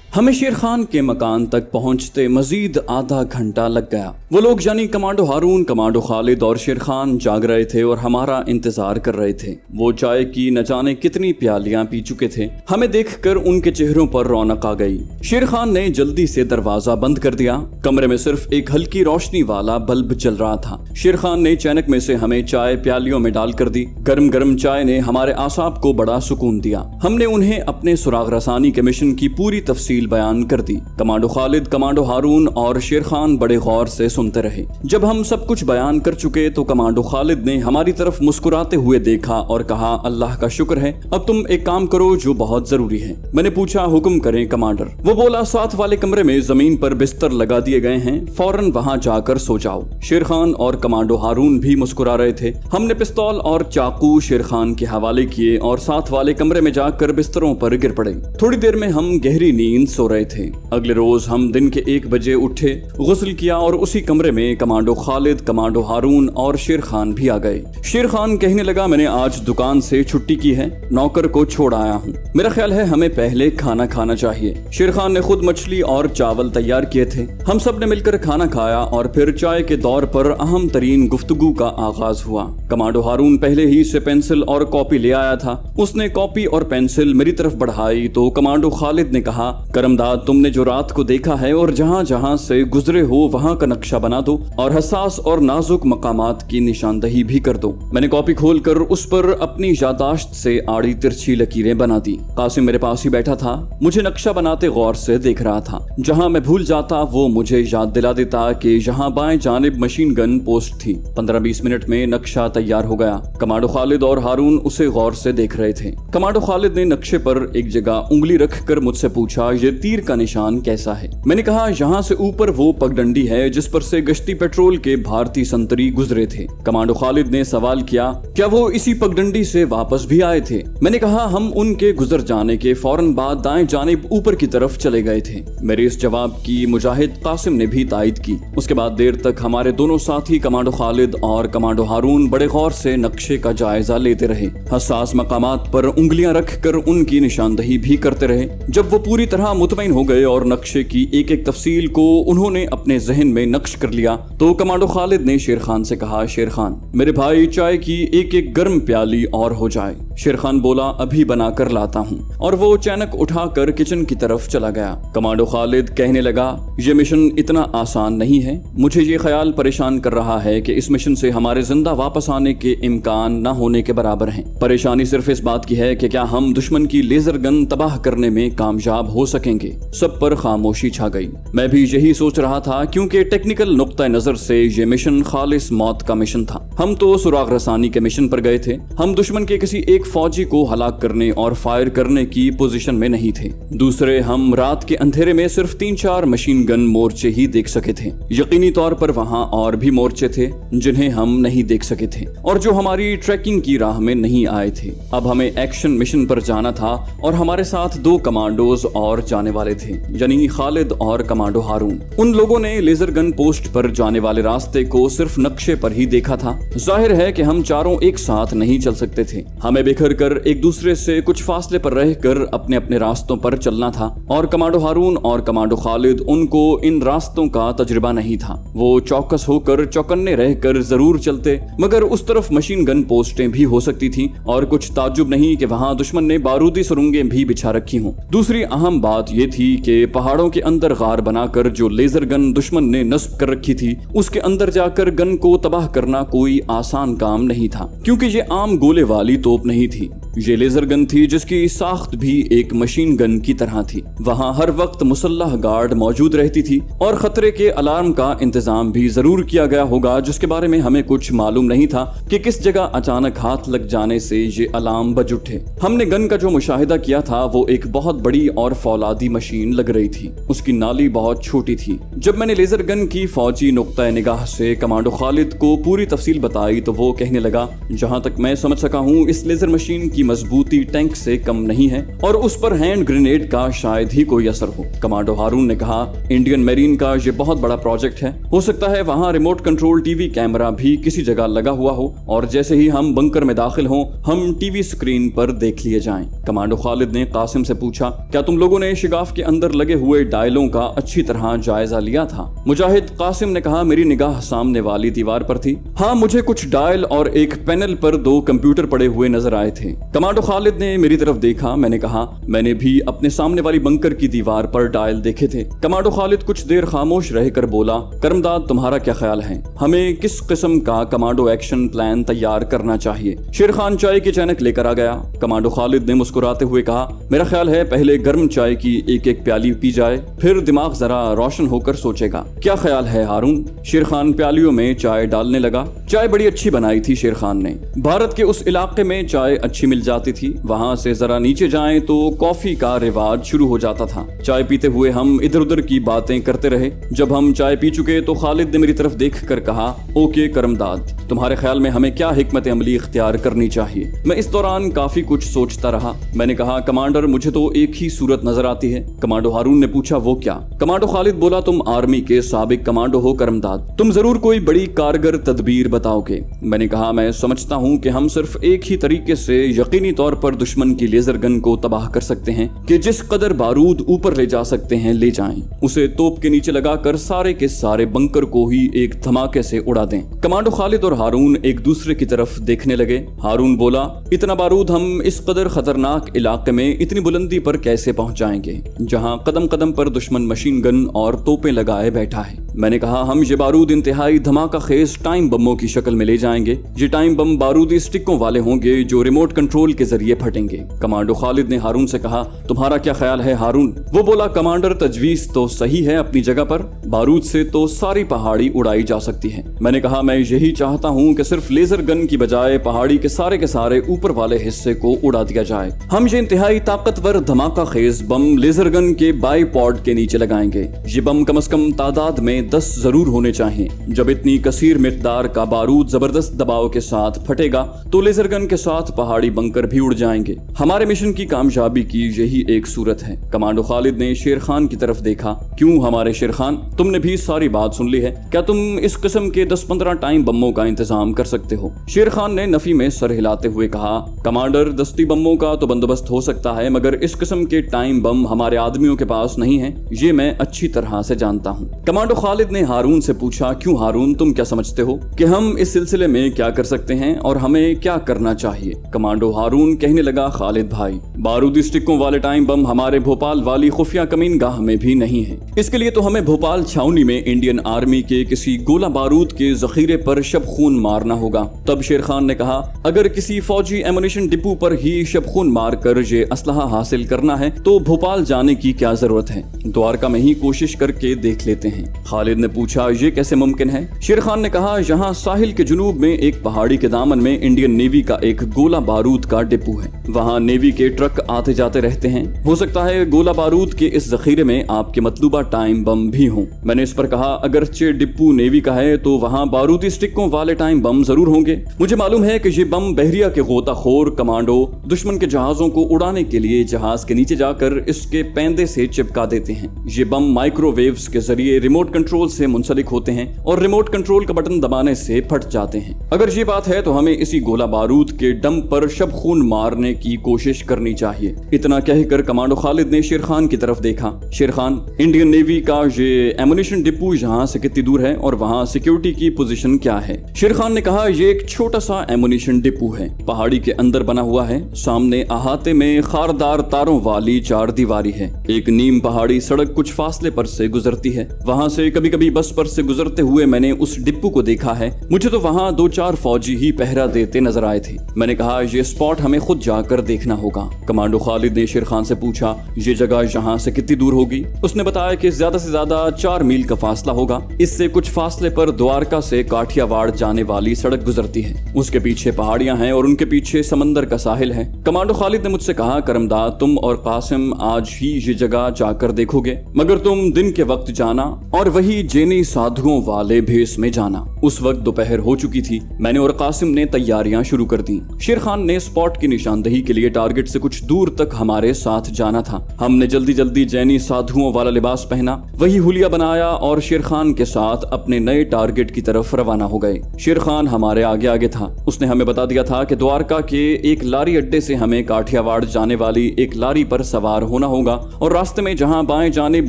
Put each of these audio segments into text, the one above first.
हमें शेर खान के मकान तक पहुंचते मजीद आधा घंटा लग गया। वो लोग यानी कमांडो हारून, कमांडो खालिद और शेर खान जाग रहे थे और हमारा इंतजार कर रहे थे। वो चाय की न जाने कितनी प्यालियां पी चुके थे। हमें देखकर उनके चेहरों पर रौनक आ गई। शेर खान ने जल्दी से दरवाजा बंद कर दिया। कमरे में सिर्फ एक हल्की रोशनी वाला बल्ब जल रहा था। शेर खान ने चैनक में से हमें चाय प्यालियों में डाल कर दी। गर्म गर्म चाय ने हमारे आसाब को बड़ा सुकून दिया। हमने उन्हें अपने सुराग रसानी के मिशन की पूरी तफसील बयान कर दी। कमांडो खालिद, कमांडो हारून और शेर खान बड़े गौर से सुनते रहे। जब हम सब कुछ बयान कर चुके तो कमांडो खालिद ने हमारी तरफ मुस्कुराते हुए देखा और कहा, अल्लाह का शुक्र है, अब तुम एक काम करो जो बहुत जरूरी है। मैंने पूछा, हुक्म करें कमांडर। वो बोला, साथ वाले कमरे में जमीन पर बिस्तर लगा दिए गए हैं, फौरन वहां जाकर सो जाओ। शेर खान और कमांडो हारून भी मुस्कुरा रहे थे। हमने पिस्तौल और चाकू शेर खान के हवाले किए और साथ वाले कमरे में जाकर बिस्तरों पर गिर पड़े। थोड़ी देर में हम गहरी नींद सो रहे थे। अगले रोज हम दिन के 1 बजे उठे, गुस्ल किया और उसी कमरे में कमांडो खालिद, कमांडो हारून और शेर खान भी आ गए। शेर खान कहने लगा, मैंने आज दुकान से छुट्टी की है, नौकर को छोड़ आया हूँ। मेरा ख्याल है हमें पहले खाना खाना चाहिए। शेर खान ने खुद मछली और चावल तैयार किए थे। हम सब ने मिलकर खाना खाया और फिर चाय के दौर पर अहम तरीन गुफ्तगू का आगाज हुआ। कमांडो हारून पहले ही से पेंसिल और कॉपी ले आया था। उसने कॉपी और पेंसिल मेरी तरफ बढ़ाई तो कमांडो खालिद ने कहा, करमदाद, तुमने जो रात को देखा है और जहाँ जहाँ से गुजरे हो वहाँ का नक्शा बना दो और हसास और नाजुक मकामात की निशानदही भी कर दो। मैंने कॉपी खोलकर उस पर अपनी यादाश्त से आड़ी तिरछी लकीरें बना दी। कासिम मेरे पास ही बैठा था, मुझे नक्शा बनाते गौर से देख रहा था। जहाँ मैं भूल जाता वो मुझे याद दिला देता कि यहाँ बाएं जानिब मशीन गन पोस्ट थी। 15-20 मिनट में नक्शा तैयार हो गया। कमांडो खालिद और हारून उसे गौर से देख रहे थे। कमांडो खालिद ने नक्शे पर एक जगह उंगली रखकर मुझसे पूछा, ये तीर का निशान कैसा है? मैंने कहा, यहाँ से ऊपर वो पगडंडी है जिस पर से गश्ती पेट्रोल के भारतीय संतरी गुजरे थे। कमांडो खालिद ने सवाल किया, क्या वो इसी पगडंडी से वापस भी आए थे? मैंने कहा, हम उनके गुजर जाने के फौरन बाद दाएं जानिब ऊपर की तरफ चले गए थे। मेरे इस जवाब की मुजाहिद कासिम ने भी तायद की। उसके बाद देर तक हमारे दोनों साथी कमांडो खालिद और कमांडो हारून बड़े गौर से नक्शे का जायजा लेते रहे। हसास मकामात पर उंगलियां रखकर उनकी निशानदही भी करते रहे। जब वो पूरी तरह मुतमईन हो गए और नक्शे की एक एक तफसील को उन्होंने अपने जहन में नक्श कर लिया तो कमांडो खालिद ने शेर खान से कहा, शेर खान, मेरे भाई, चाय की एक एक गर्म प्याली और हो जाए। शेर खान बोला, अभी बना कर लाता हूँ, और वो चैनक उठाकर किचन की तरफ चला गया। कमांडो खालिद कहने लगा, ये मिशन इतना आसान नहीं है। मुझे ये ख्याल परेशान कर रहा है कि इस मिशन से हमारे जिंदा वापस आने के इम्कान न होने के बराबर हैं। परेशानी सिर्फ इस बात की है कि क्या हम दुश्मन की लेजर गन तबाह करने में कामयाब हो सकेंगे। सब पर खामोशी छा गई। मैं भी यही सोच रहा था क्योंकि टेक्निकल नुक्ता नजर से ये मिशन खालिस मौत का मिशन था। हम तो सुराग रसानी के मिशन पर गए थे। हम दुश्मन के किसी एक फौजी को हलाक करने और फायर करने की पोजीशन में नहीं थे। दूसरे, हम रात के अंधेरे में सिर्फ 3-4 मशीन गन मोर्चे ही देख सके थे। यकीनी तौर पर वहाँ और भी मोर्चे थे जिन्हें हम नहीं देख सके थे और जो हमारी ट्रैकिंग की राह में नहीं आए थे। अब हमें एक्शन मिशन पर जाना था और हमारे साथ 2 कमांडोज और जाने वाले थे, यानी खालिद और कमांडो हारून। उन लोगों ने लेजर गन पोस्ट पर जाने वाले रास्ते को सिर्फ नक्शे पर ही देखा था। जाहिर है कि हम चारों एक साथ नहीं चल सकते थे। हमें बिखर कर एक दूसरे से कुछ फासले पर रहकर अपने अपने रास्तों पर चलना था और कमांडो हारून और कमांडो खालिद, उनको इन रास्तों का तजुर्बा नहीं था। वो चौकस होकर चौकन्ने रहकर जरूर चलते, मगर उस तरफ मशीन गन पोस्टें भी हो सकती थी और कुछ ताज्जुब नहीं कि वहाँ दुश्मन ने बारूदी सुरंगें भी बिछा रखी हों। दूसरी अहम बात यह थी कि पहाड़ों के अंदर गार बनाकर जो लेजर गन दुश्मन ने नस्ब कर रखी थी, उसके अंदर जाकर गन को तबाह करना कोई आसान काम नहीं था, क्योंकि ये आम गोले वाली तोप नहीं थी। ये लेजर गन थी जिसकी साख्त भी एक मशीन गन की तरह थी। वहाँ हर वक्त मुसल्लह गार्ड मौजूद रहती थी और खतरे के अलार्म का इंतजाम भी जरूर किया गया होगा, जिसके बारे में हमें कुछ मालूम नहीं था कि किस जगह अचानक हाथ लग जाने से ये अलार्म बज उठे। हमने गन का जो मुशाहिदा किया था वो एक बहुत बड़ी और फौलादी मशीन लग रही थी। उसकी नाली बहुत छोटी थी। जब मैंने लेजर गन की फौजी नुक्ता निगाह से कमांडो खालिद को पूरी तफसील बताई तो वो कहने लगा, जहाँ तक मैं समझ सका हूँ, इस लेजर मशीन की मजबूती टैंक से कम नहीं है और उस पर हैंड ग्रेनेड का शायद ही कोई असर हो। कमांडो हारून ने कहा, इंडियन मेरीन का ये बहुत बड़ा प्रोजेक्ट है, हो सकता है वहाँ रिमोट कंट्रोल टीवी कैमरा भी किसी जगह लगा हुआ हो और जैसे ही हम बंकर में दाखिल हों हम टीवी स्क्रीन पर देख लिए जाएं। कमांडो खालिद ने कासिम से पूछा, क्या तुम लोगों ने शिगाफ के अंदर लगे हुए डायलों का अच्छी तरह जायजा लिया था? मुजाहिद कासिम ने कहा, मेरी निगाह सामने वाली दीवार पर थी। हाँ, मुझे कुछ डायल और एक पैनल पर 2 कंप्यूटर पड़े हुए नजर आए थे। कमांडो खालिद ने मेरी तरफ देखा। मैंने कहा, मैंने भी अपने सामने वाली बंकर की दीवार पर डायल देखे थे। कमांडो खालिद कुछ देर खामोश रहकर बोला, करमदाद, तुम्हारा क्या ख्याल है, हमें किस किस्म का कमांडो एक्शन प्लान तैयार करना चाहिए? शेर खान चाय की चैनक लेकर आ गया। कमांडो खालिद ने मुस्कुराते हुए कहा, मेरा ख्याल है पहले गर्म चाय की एक एक प्याली पी जाए, फिर दिमाग जरा रोशन होकर सोचेगा। क्या ख्याल है हारून? शेर खान प्यालियों में चाय डालने लगा। चाय बड़ी अच्छी बनाई थी शेर खान ने। भारत के उस इलाके में चाय अच्छी मिल जाती थी, वहां से जरा नीचे जाएं तो कॉफी का रिवाज शुरू हो जाता था। चाय पीते हुए हम इधर उधर की बातें करते रहे। जब हम चाय पी चुके तो खालिद ने मेरी तरफ देखकर कहा, ओके करमदाद, तुम्हारे ख्याल में हमें क्या हिकमत अमली इख्तियार करनी चाहिए? मैं इस दौरान काफी कुछ सोचता रहा। मैंने कहा, कमांडर, मुझे तो एक ही सूरत नजर आती है। कमांडो हारून ने पूछा, वो क्या? कमांडो खालिद बोला, तुम आर्मी के साबिक कमांडो हो करमदाद, तुम जरूर कोई बड़ी कारगर तदबीर बताओगे। मैंने कहा, मैं समझता हूँ कि हम सिर्फ एक ही तरीके से यकीनी तौर पर दुश्मन की लेजर गन को तबाह कर सकते हैं कि जिस कदर बारूद ऊपर ले जा सकते हैं ले जाएं, उसे तोप के नीचे लगाकर सारे के सारे बंकर को ही एक धमाके से उड़ा दें। कमांडो खालिद और हारून एक दूसरे की तरफ देखने लगे। हारून बोला, इतना बारूद हम इस कदर खतरनाक इलाके में इतनी बुलंदी पर कैसे पहुंचाएंगे जहां कदम कदम पर दुश्मन मशीन गन और तोपें लगाए बैठा है? मैंने कहा, हम ये बारूद इंतहाई धमाका खेज टाइम बमों की शक्ल में ले जाएंगे। ये टाइम बम बारूदी स्टिकों वाले होंगे जो रिमोट कंट्रोल के जरिए फटेंगे। कमांडो खालिद ने हारून से कहा, तुम्हारा क्या ख्याल है हारून? वो बोला, कमांडर, तजवीज तो सही है अपनी जगह पर, बारूद से तो सारी पहाड़ी उड़ाई जा सकती है। मैंने कहा, मैं यही चाहता हूँ कि सिर्फ लेजर गन की बजाय पहाड़ी के सारे ऊपर वाले हिस्से को उड़ा दिया जाए। हम ये इंतहाई ताकतवर धमाका खेज बम लेजर गन के बाईपॉड के नीचे लगाएंगे। ये बम कम से कम तादाद में 10 जरूर होने चाहिए। जब इतनी कसीर मिकदार का बारूद जबरदस्त दबाव के साथ फटेगा तो लेजर गन के साथ पहाड़ी बंकर भी उड़ जाएंगे। हमारे मिशन की कामयाबी की यही एक सूरत है। कमांडो खालिद ने शेर खान की तरफ देखा। क्यों हमारे शेर खान, तुमने भी सारी बात सुन ली है, क्या तुम इस किस्म के 10-15 टाइम बमों का इंतजाम कर सकते हो? शेर खान ने नफी में सर हिलाते हुए कहा, कमांडर, दस्ती बमों का तो बंदोबस्त हो सकता है मगर इस किस्म के टाइम बम हमारे आदमियों के पास नहीं है, ये मैं अच्छी तरह से जानता हूँ। कमांडो खालिद ने हारून से पूछा, क्यों हारून, तुम क्या समझते हो कि हम इस सिलसिले में क्या कर सकते हैं और हमें क्या करना चाहिए? कमांडो हारून कहने लगा, खालिद भाई, बारूदी स्टिकों वाले टाइम बम हमारे भोपाल वाली खुफिया कमीनगाह में भी नहीं है। इसके लिए तो हमें भोपाल छावनी में इंडियन आर्मी के किसी गोला बारूद के जखीरे पर शब खून मारना होगा। तब शेर खान ने कहा, अगर किसी फौजी एमुनिशन डिपो पर ही शब खून मार कर ये असलहा हासिल करना है तो भोपाल जाने की क्या जरूरत है? द्वारका में ही कोशिश करके देख लेते हैं। खालिद ने पूछा, ये कैसे मुमकिन है? शेर खान ने कहा, यहाँ साहिल के जुनूब में एक पहाड़ी के दामन में इंडियन नेवी का एक गोला बारूद का डिपो है। वहाँ नेवी के ट्रक आते जाते रहते हैं। हो सकता है गोला बारूद के इस जखीरे में आपके मतलूबा टाइम बम भी हों। मैंने इस पर कहा, अगरचे डिपो नेवी का है तो वहाँ बारूदी स्टिकों वाले टाइम बम जरूर होंगे। मुझे मालूम है कि ये बम बहरिया के गोताखोर कमांडो दुश्मन के जहाजों को उड़ाने के लिए जहाज के नीचे जाकर इसके पैंदे से चिपका देते हैं। ये बम माइक्रोवेव्स के जरिए रिमोट कंट्रोल से मुंसलिक होते हैं और रिमोट कंट्रोल का बटन दबाने से फट जाते हैं। अगर ये बात है तो हमें इसी गोला बारूद के डम पर शब खून मारने की कोशिश करनी चाहिए। इतना कहकर कमांडो खालिद ने शेर खान की तरफ देखा। शेर खान, इंडियन नेवी का ये एमुनिशन डिपो यहाँ से कितनी दूर है और वहाँ सिक्योरिटी की पोजीशन क्या है? शेर खान ने कहा, ये एक छोटा सा एमुनिशन डिपो है, पहाड़ी के अंदर बना हुआ है। सामने अहाते में खारदार तारों वाली 4 दीवारी है। एक नीम पहाड़ी सड़क कुछ फासले पर से गुजरती है। वहाँ से कभी कभी बस पर से गुजरते हुए मैंने उस डिपो को देखा है। मुझे तो वहाँ 2-4 फौजी ही पहरा देते नजर आए थे। मैंने कहा, ये स्पॉट हमें खुद जाकर देखना होगा। कमांडो खालिद ने शेर खान से पूछा, ये जगह यहाँ से कितनी दूर होगी? उसने बताया कि ज्यादा से ज्यादा 4 मील का फासला होगा। इससे कुछ फासले पर द्वारका से काठियावाड़ जाने वाली सड़क गुजरती है। उसके पीछे पहाड़ियां हैं और उनके पीछे समंदर का साहिल है। कमांडो खालिद ने मुझसे कहा, करमदाद, तुम और कासिम आज ही ये जगह जाकर देखोगे, मगर तुम दिन के वक्त जाना और वही जेनी साधुओं वाले भेष में जाना। उस वक्त दोपहर हो चुकी थी। मैंने और कासिम ने तैयारियां शुरू कर दी। शेर खान ने स्पॉट की निशानदही के लिए टारगेट से कुछ दूर तक हमारे साथ जाना था। हमने जल्दी जल्दी जैनी साधुओं वाला लिबास पहना, वही हुलिया बनाया और शेर खान के साथ अपने नए टारगेट की तरफ रवाना हो गए। शेर खान हमारे आगे आगे था। उसने हमें बता दिया था कि द्वारका के एक लारी अड्डे से हमें काठियावाड़ जाने वाली एक लारी पर सवार होना होगा और रास्ते में जहां बाएं जानिब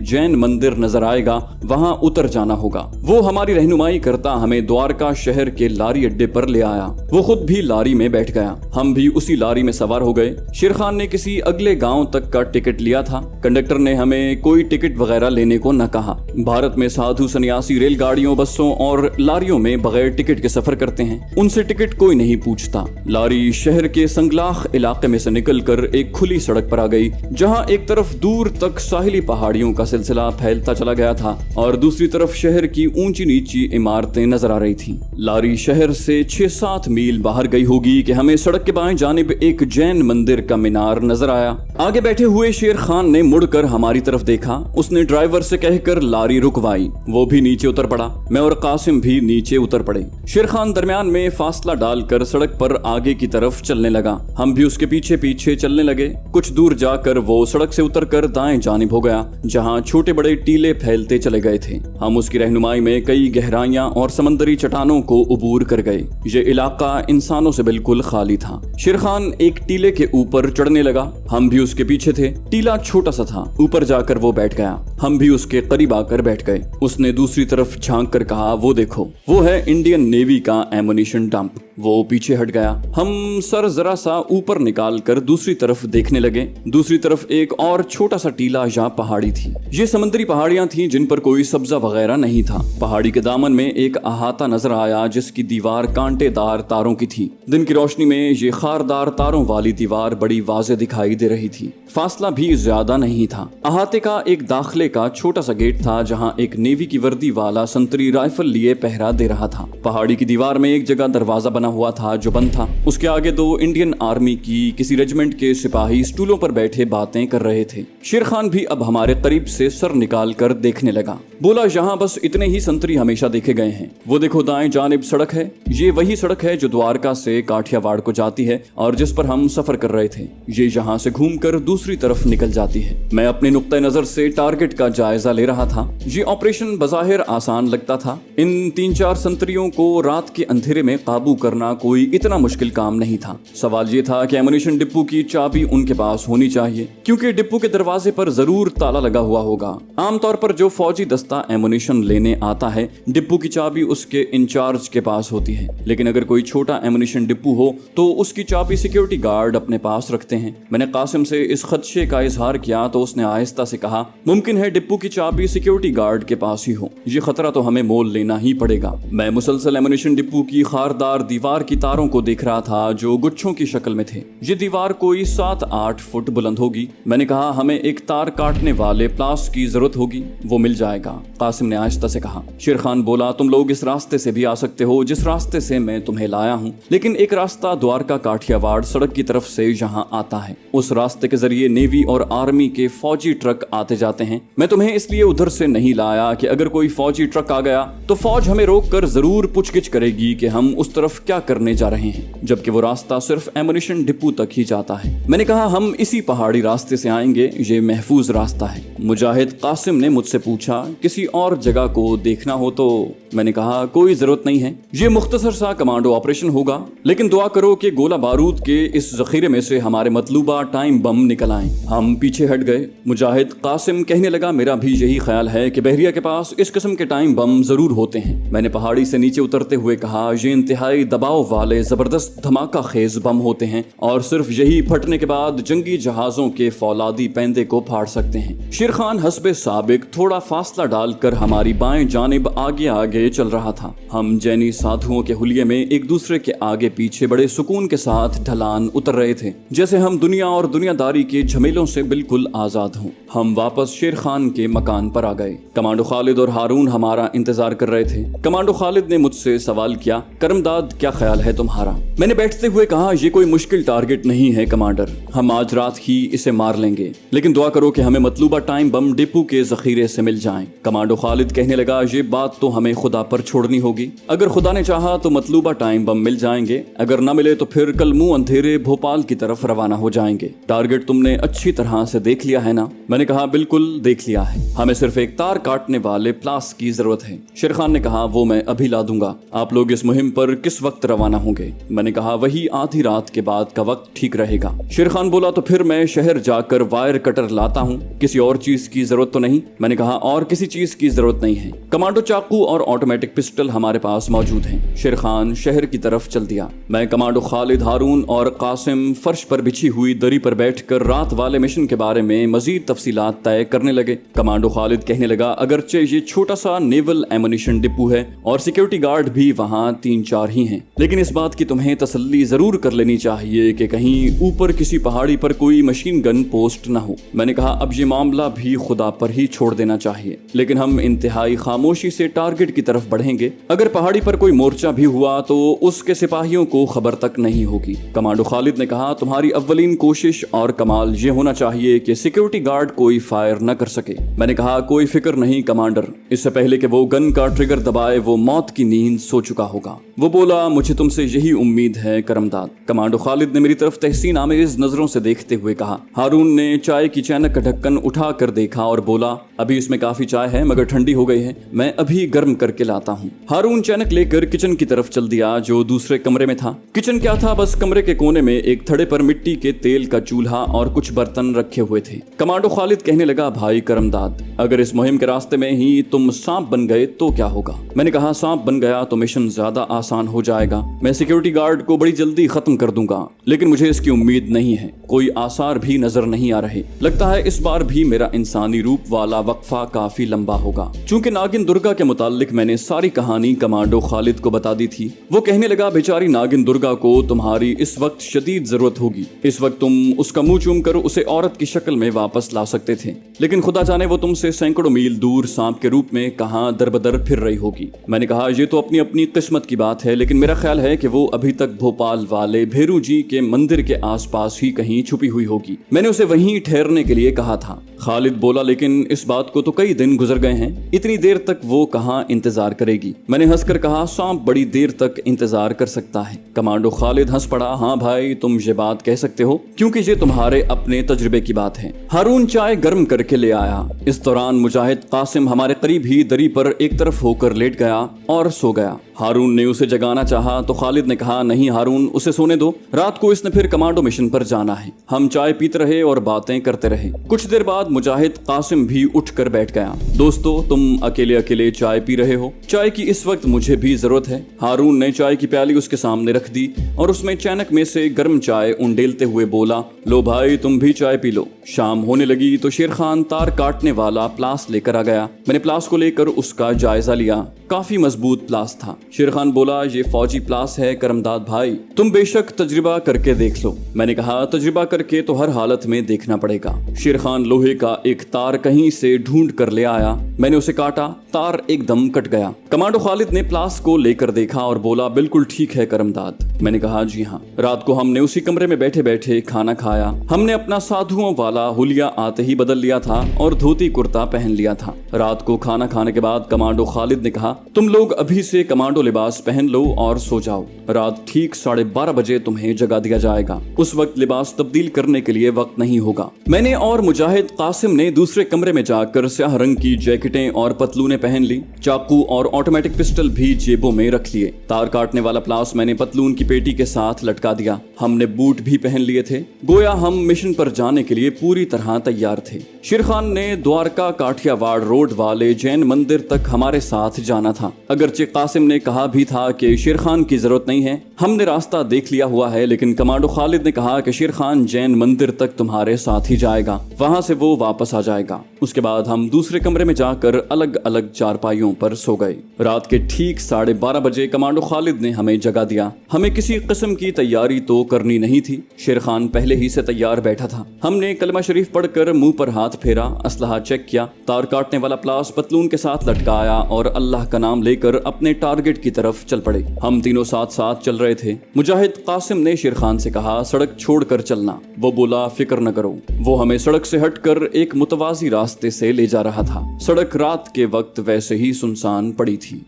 जैन मंदिर नजर आएगा वहां उतर जाना होगा। वो हमारी रहनुमाई करता हमें द्वारका शहर के लारी अड्डे पर ले आया। वो खुद भी लारी में बैठ गया। हम भी उसी लारी में सवार हो गए। शेर खान ने किसी अगले गांव तक का टिकट लिया था। कंडक्टर ने हमें कोई टिकट वगैरह लेने को न कहा। भारत में साधु सन्यासी रेलगाड़ियों, बसों और लारियों में बगैर टिकट के सफर करते हैं। उनसे टिकट कोई नहीं पूछता। लारी शहर के संगलाख इलाके में से निकलकर एक खुली सड़क पर आ गई, जहां एक तरफ दूर तक साहिली पहाड़ियों का सिलसिला फैलता चला गया था और दूसरी तरफ शहर की ऊंची नीची इमारतें नजर आ रही थीं। लारी शहर से 6-7 मील बाहर गई होगी कि हमें सड़क के बाएं जानिब एक जैन मंदिर का मीनार नजर आया। आगे बैठे हुए शेर खान ने मुड़कर हमारी तरफ देखा। उसने ड्राइवर से कहकर लारी रुकवाई। वो भी नीचे उतर पड़ा। मैं और कासिम भी नीचे उतर पड़े। शेर खान दरमियान में फासला डालकर सड़क पर आगे की तरफ चलने लगा। हम भी उसके पीछे पीछे चलने लगे। कुछ दूर जाकर वो सड़क से उतरकर दाएं जानिब हो गया, जहां छोटे बड़े टीले फैलते चले गए थे। हम उसकी रहनुमाई में कई गहराइयां और समंदरी चट्टानों को उबूर कर गए। ये इलाका इंसानों से बिल्कुल खाली था। शेर खान एक टीले के ऊपर चढ़ने लगा। हम भी उसके पीछे थे। टीला छोटा सा था। ऊपर जाकर वो बैठ गया। हम भी उसके करीब आकर बैठ गए। उसने दूसरी तरफ झांक कर कहा, वो देखो, वो है इंडियन नेवी का एमुनिशन डंप। वो पीछे हट गया। हम सर जरा सा ऊपर निकाल कर दूसरी तरफ देखने लगे। दूसरी तरफ एक और छोटा सा टीला या पहाड़ी थी। ये समंदरी पहाड़ियां थीं जिन पर कोई सब्जा वगैरह नहीं था। पहाड़ी के दामन में एक अहाता नजर आया जिसकी दीवार कांटेदार तारों की थी। दिन की रोशनी में ये खारदार तारों वाली दीवार बड़ी वाज़े दिखाई दे रही थी। फासला भी ज्यादा नहीं था। अहाते का एक दाखिले का छोटा सा गेट था जहां एक नेवी की वर्दी वाला संतरी राइफल लिए पहरा दे रहा था। पहाड़ी की दीवार में एक जगह दरवाजा बना हुआ था जो बंद था। उसके आगे 2 इंडियन आर्मी की किसी रेजिमेंट के सिपाही स्टूलों पर बैठे बातें कर रहे थे। शेर खान भी अब हमारे करीब से सर निकाल कर देखने लगा। बोला, यहाँ बस इतने ही संतरी हमेशा देखे गए हैं। वो देखो दाएं जानिब सड़क है। ये वही सड़क है जो द्वारका से काठियावाड़ को जाती है और जिस पर हम सफर कर रहे थे। ये यहाँ से घूमकर दूसरी तरफ निकल जाती है। मैं अपने नुक्ते नजर से टारगेट का जायजा ले रहा था। ये ऑपरेशन बज़ाहिर आसान लगता था। इन 3-4 संतरियों को रात के अंधेरे में काबू करना कोई इतना मुश्किल काम नहीं था। सवाल ये था कि एमुनिशन डिपो की चाबी उनके पास होनी चाहिए, क्योंकि डिपो के दरवाजे पर जरूर ताला लगा हुआ होगा। आमतौर पर जो फौजी दस्ता एमुनिशन लेने आता है, डिपो की चाबी उसके इंचार्ज के पास होती है। लेकिन अगर कोई छोटा एमुनिशन डिपो हो तो उसकी चाबी सिक्योरिटी गार्ड अपने पास रखते हैं। मैंने कासिम से इस खदशे का इजहार किया तो उसने आहिस्ता से कहा, मुमकिन है डिपो की चाबी सिक्योरिटी गार्ड के पास ही हो। ये खतरा तो हमें मोल लेना ही पड़ेगा। मैं मुसलसल एमुनिशन डिपो की खारदार दीवार की तारों को देख रहा था जो गुच्छों की शक्ल में थे। ये दीवार कोई 7-8 फुट बुलंद होगी। मैंने कहा, हमें एक तार काटने वाले प्लास की जरूरत होगी। वो मिल जाएगा, कासिम ने आहिस्ता से कहा। शेर खान बोला, तुम लोग इस रास्ते से भी आ सकते हो जिस रास्ते से मैं तुम्हें लाया हूँ, लेकिन एक रास्ता द्वारका काठियावाड़ सड़क की तरफ से यहाँ आता है। उस रास्ते के जरिए नेवी और आर्मी के फौजी ट्रक आते जाते हैं। मैं तुम्हें इसलिए उधर से नहीं लाया कि अगर कोई फौजी ट्रक आ गया तो फौज हमें रोककर जरूर पूछगिछ करेगी कि हम उस तरफ क्या करने जा रहे हैं, जबकि वो रास्ता सिर्फ एमुनिशन डिपो तक ही जाता है। मैंने कहा, हम इसी पहाड़ी रास्ते से आएंगे, ये महफूज रास्ता है। मुजाहिद कासिम ने मुझसे पूछा, किसी और जगह को देखना हो तो? मैंने कहा, कोई जरूरत नहीं है। ये मुख्तसर सा कमांडो ऑपरेशन होगा, लेकिन दुआ करो कि गोला बारूद के इस जखीरे में से हमारे मतलूबा टाइम बम निकल आए। हम पीछे हट गए। मुजाहिद कासिम कहने लगा, मेरा भी यही ख्याल है कि बहरिया के पास इस किस्म के टाइम बम जरूर होते हैं। मैंने पहाड़ी से नीचे उतरते हुए कहा, ये इंतहाई दबाव वाले जबरदस्त धमाका खेज बम होते हैं और सिर्फ यही फटने के बाद जंगी जहाजों के फौलादी पैंदे को फाड़ सकते हैं। शेर खान हस्बे साबिक थोड़ा फासला डालकर हमारी बाएं जानिब आगे आगे चल रहा था। हम जैनी साधुओं के हुलिये में एक दूसरे के आगे पीछे बड़े सुकून के साथ ढलान उतर रहे थे, जैसे हम दुनिया और दुनियादारी के झमेलों से बिल्कुल आजाद हों। हम वापस शेर खान के मकान पर आ गए। कमांडो खालिद और हारून हमारा इंतजार कर रहे थे। कमांडो खालिद ने मुझसे सवाल किया, करमदाद क्या ख्याल है तुम्हारा? मैंने बैठते हुए कहा, ये कोई मुश्किल टारगेट नहीं है कमांडर, हम आज रात ही इसे मार लेंगे, लेकिन दुआ करो कि हमें मतलूबा टाइम बम डिपो के जखीरे से मिल जाएं। कमांडो खालिद कहने लगा, ये बात तो हमें खुदा पर छोड़नी होगी। अगर खुदा ने चाहा तो मतलूबा टाइम बम मिल जाएंगे, अगर न मिले तो फिर कल मुंह अंधेरे भोपाल की तरफ रवाना हो जाएंगे। टारगेट तुमने अच्छी तरह से देख लिया है ना? मैंने कहा, बिल्कुल देख लिया है, हमें सिर्फ एक तार काटने वाले प्लास की जरूरत है। शेर खान ने कहा, वो मैं अभी ला दूंगा। आप लोग इस मुहिम पर किस वक्त रवाना होंगे? मैंने कहा, वही आधी रात के बाद का वक्त ठीक रहेगा। शेर खान बोला, तो फिर मैं शहर जाकर वायर कटर लाता हूँ, किसी और चीज की जरूरत तो नहीं? मैंने कहा, और किसी चीज की जरूरत नहीं है, कमांडो चाकू और ऑटोमेटिक पिस्टल हमारे पास मौजूद हैं। शेर खान शहर की तरफ चल दिया। मैं, कमांडो खालिद, हारून और कासिम फर्श पर बिछी हुई दरी पर बैठकर रात वाले मिशन के बारे में मजीद तफसीलात तय करने लगे। कमांडो खालिद कहने लगा, अगरचे ये छोटा सा नेवल एमुनिशन डिपो है और सिक्योरिटी गार्ड भी वहाँ 3-4 ही हैं, लेकिन इस बात की तुम्हें तसल्ली जरूर कर लेनी चाहिए कि कहीं ऊपर किसी पहाड़ी पर कोई मशीन गन पोस्ट न हो। मैंने कहा, अब ये मामला भी खुदा पर ही छोड़ देना चाहिए, लेकिन हम इंतहाई खामोशी से टारगेट की तरफ बढ़ेंगे। अगर पहाड़ी पर कोई मोर्चा भी हुआ तो उसके सिपाहियों को खबर तक नहीं होगी। कमांडो खालिद ने कहा, तुम्हारी अव्वलीन कोशिश और कमाल ये होना चाहिए कि सिक्योरिटी गार्ड कोई फायर न कर सके। मैंने कहा, कोई फिक्र नहीं कमांडर, इससे पहले कि वो गन का ट्रिगर दबाए वो मौत की नींद सो चुका होगा। वो बोला, मुझे तुमसे यही उम्मीद है करमदाद। कमांडो खालिद ने मेरी तरफ तहसीन आमेज नजरों से देखते हुए कहा। हारून ने चाय की चैनक का ढक्कन उठा कर देखा और बोला, अभी इसमें काफी चाय है मगर ठंडी हो गई है, मैं अभी गर्म करके लाता हूँ। हारून चैनक लेकर किचन की तरफ चल दिया जो दूसरे कमरे में था। किचन क्या था, बस कमरे के कोने में एक थड़े पर मिट्टी के तेल का चूल्हा और कुछ बर्तन रखे हुए थे। कमांडो खालिद कहने लगा, भाई करमदाद, अगर इस मुहिम के रास्ते में ही तुम सांप बन गए तो क्या होगा? मैंने कहा, सांप बन गया तो मिशन ज्यादा आसान हो जाएगा, मैं सिक्योरिटी गार्ड को बड़ी जल्दी खत्म कर दूंगा, लेकिन मुझे इसकी उम्मीद नहीं है, कोई आसार भी नजर नहीं आ रहे। लगता है इस बार भी मेरा इंसानी रूप वाला वक्फा काफी लंबा होगा। चूंकि नागिन दुर्गा के मुतालिक मैंने सारी कहानी कमांडो खालिद को बता दी थी, वो कहने लगा, बेचारी नागिन दुर्गा को तुम्हारी इस वक्त शदीद जरूरत होगी। इस वक्त तुम उसका मुंह चूम कर उसे औरत की शक्ल में वापस ला सकते थे, लेकिन खुदा जाने वो तुमसे सैकड़ों मील दूर सांप के रूप में कहां दरबदर फिर रही होगी। मैंने कहा, ये तो अपनी अपनी किस्मत की बात है, लेकिन मेरा ख्याल है कि वो अभी तक भोपाल वाले भेरू जी के मंदिर के आसपास ही कहीं छुपी हुई होगी। मैंने उसे वहीं ठहरने के लिए कहा था। खालिद बोला, लेकिन इस बात को तो कई दिन गुजर गए हैं, इतनी देर तक वो कहाँ इंतजार करेगी? मैंने हंसकर कहा, सांप बड़ी देर तक इंतजार कर सकता है। कमांडो खालिद हंस पड़ा, हाँ भाई, तुम ये बात कह सकते हो क्योंकि ये तुम्हारे अपने तजुर्बे की बात है। हारून चाय गर्म करके ले आया। इस दौरान मुजाहिद कासिम हमारे करीब ही दरी पर एक तरफ होकर लेट गया और सो गया। हारून ने उसे जगाना चाहा तो खालिद ने कहा, नहीं हारून, उसे सोने दो, रात को इसने फिर कमांडो मिशन पर जाना है। हम चाय पीते रहे और बातें करते रहे। कुछ देर बाद मुजाहिद कासिम भी उठकर बैठ गया। दोस्तों, तुम अकेले अकेले चाय पी रहे हो, चाय की इस वक्त मुझे भी जरूरत है। हारून ने चाय की प्याली उसके सामने रख दी और उसमें चैनक में से गर्म चाय उंडेलते हुए बोला, लो भाई, तुम भी चाय पी लो। शाम होने लगी तो शेर खान तार काटने वाला प्लास लेकर आ गया। मैंने प्लास को लेकर उसका जायजा लिया। काफी मजबूत प्लास था। शेर खान बोला, ये फौजी प्लास है करमदाद भाई, तुम बेशक तजुर्बा करके देख लो। मैंने कहा, तजुर्बा करके तो हर हालत में देखना पड़ेगा। शेर खान लोहे का एक तार कहीं से ढूंढ कर ले आया। मैंने उसे काटा, तार एकदम कट गया। कमांडो खालिद ने प्लास को लेकर देखा और बोला, बिल्कुल ठीक है करमदाद। मैंने कहा, जी हाँ। रात को हमने उसी कमरे में बैठे बैठे खाना खाया। हमने अपना साधुओं वाला हुलिया आते ही बदल लिया था और धोती कुर्ता पहन लिया था। रात को खाना खाने के बाद कमांडो खालिद ने कहा, तुम लोग अभी से कमांडो लिबास पहन लो और सो जाओ। रात ठीक 12:30 बजे तुम्हें जगा दिया जाएगा। उस वक्त लिबास तब्दील करने के लिए वक्त नहीं होगा। मैंने और मुजाहिद कासिम ने दूसरे कमरे में जाकर स्याह रंग की जैकेटें और पतलूनें पहन ली। चाकू और ऑटोमेटिक पिस्टल भी जेबों में रख लिए। तार काटने वाला प्लास मैंने पतलून की पेटी के साथ लटका दिया। हमने बूट भी पहन लिए थे, गोया हम मिशन पर जाने के लिए पूरी तरह तैयार थे। शेर खान ने द्वारका काठियावाड़ रोड वाले जैन मंदिर तक हमारे साथ जाना था। अगरचे कासिम ने कहा भी था कि शेर खान की जरूरत नहीं है, हमने रास्ता देख लिया हुआ है, लेकिन कमांडो खालिद ने कहा कि शेर खान जैन मंदिर तक तुम्हारे साथ ही जाएगा, वहां से वो वापस आ जाएगा। उसके बाद हम दूसरे कमरे में जाकर अलग अलग चारपाइयों पर सो गए। रात के ठीक 12:30 बजे कमांडो खालिद ने हमें जगा दिया। हमें किसी किस्म की तैयारी तो करनी नहीं थी। शेर खान पहले ही से तैयार बैठा था। हमने कलमा शरीफ पढ़कर मुंह पर हाथ फेरा, असलहा चेक किया, तार काटने वाला प्लास पतलून के साथ लटकाया और अल्लाह का नाम लेकर अपने टारगेट की तरफ चल पड़े। हम तीनों साथ साथ चल रहे थे। मुजाहिद कासिम ने शेर खान से कहा, सड़क छोड़कर चलना। वो बोला, फिक्र न करो। वो हमें सड़क से हटकर एक मुतवाजी रास्ते से ले जा रहा था। सड़क रात के वक्त वैसे ही सुनसान पड़ी थी।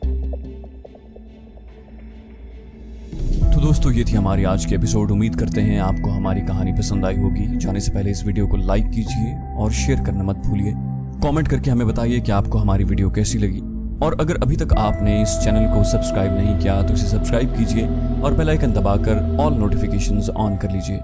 तो दोस्तों, ये थी हमारी आज की एपिसोड। उम्मीद करते हैं आपको हमारी कहानी पसंद आई होगी। जाने से पहले इस वीडियो को लाइक कीजिए और शेयर करना मत भूलिए। कमेंट करके हमें बताइए कि आपको हमारी वीडियो कैसी लगी। और अगर अभी तक आपने इस चैनल को सब्सक्राइब नहीं किया तो इसे सब्सक्राइब कीजिए और बेल आइकन दबाकर ऑल नोटिफिकेशंस ऑन कर लीजिए।